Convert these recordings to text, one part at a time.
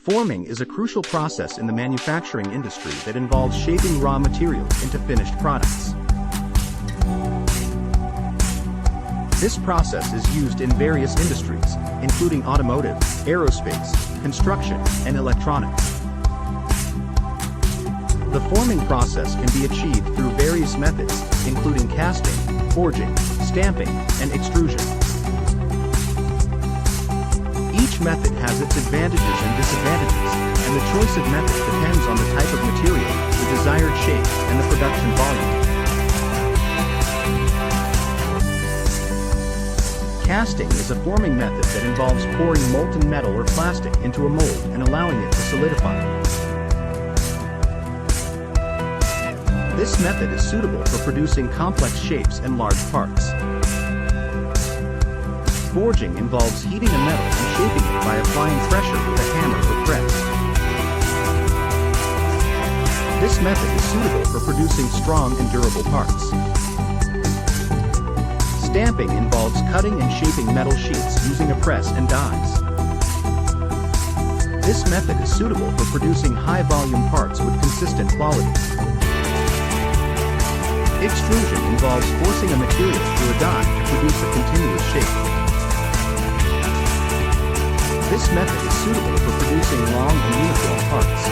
Forming is a crucial process in the manufacturing industry that involves shaping raw materials into finished products. This process is used in various industries, including automotive, aerospace, construction, and electronics. The forming process can be achieved through various methods, including casting, forging, stamping, and extrusion. Each method has its advantages and disadvantages, and the choice of method depends on the type of material, the desired shape, and the production volume. Casting is a forming method that involves pouring molten metal or plastic into a mold and allowing it to solidify. This method is suitable for producing complex shapes and large parts. Forging involves heating a metal and shaping it by applying pressure with a hammer or press. This method is suitable for producing strong and durable parts. Stamping involves cutting and shaping metal sheets using a press and dies. This method is suitable for producing high-volume parts with consistent quality. Extrusion involves forcing a material through a die to produce a continuous shape. This method is suitable for producing long and uniform parts.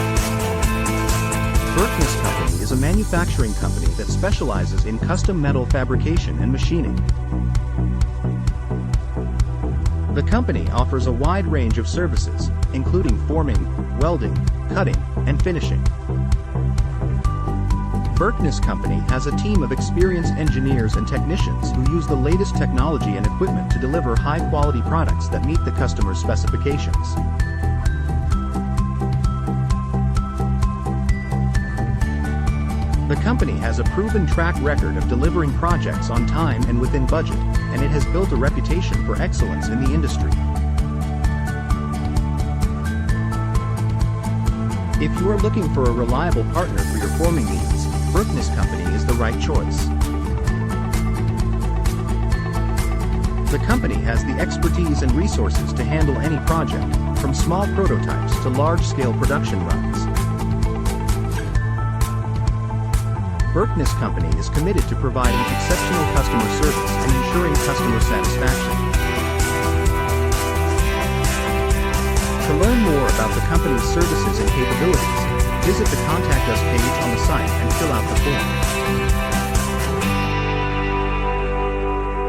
Berkness Company is a manufacturing company that specializes in custom metal fabrication and machining. The company offers a wide range of services, including forming, welding, cutting, and finishing. Berkness Company has a team of experienced engineers and technicians who use the latest technology and equipment to deliver high-quality products that meet the customer's specifications. The company has a proven track record of delivering projects on time and within budget, and it has built a reputation for excellence in the industry. If you are looking for a reliable partner for your forming needs, Berkness Company is the right choice. The company has the expertise and resources to handle any project, from small prototypes to large-scale production runs. Berkness Company is committed to providing exceptional customer service and ensuring customer satisfaction. To learn more about the company's services and capabilities, visit the Contact Us page on the site and fill out the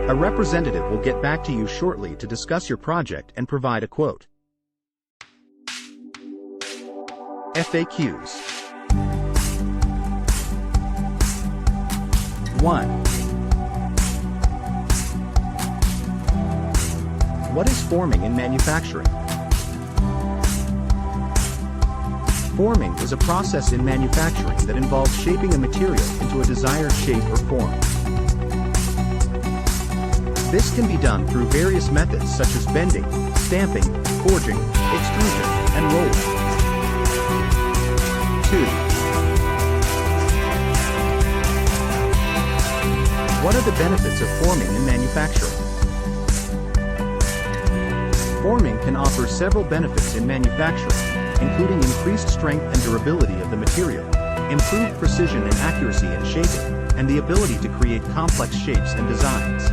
form. A representative will get back to you shortly to discuss your project and provide a quote. FAQs. 1. What is forming in manufacturing? Forming is a process in manufacturing that involves shaping a material into a desired shape or form. This can be done through various methods such as bending, stamping, forging, extrusion, and rolling. 2. What are the benefits of forming in manufacturing? Forming can offer several benefits in manufacturing, including increased strength and durability of the material, improved precision and accuracy in shaping, and the ability to create complex shapes and designs.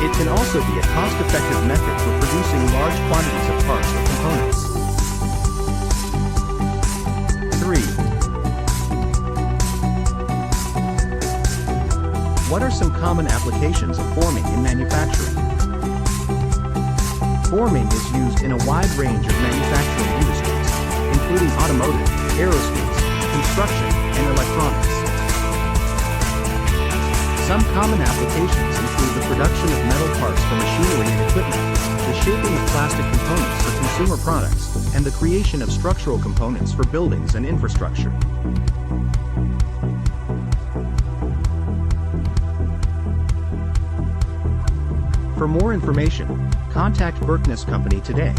It can also be a cost-effective method for producing large quantities of parts or components. 3. What are some common applications of forming in manufacturing? Forming is used in a wide range of manufacturing industries, including automotive, aerospace, construction, and electronics. Some common applications include the production of metal parts for machinery and equipment, the shaping of plastic components for consumer products, and the creation of structural components for buildings and infrastructure. For more information, contact Berkness Company today.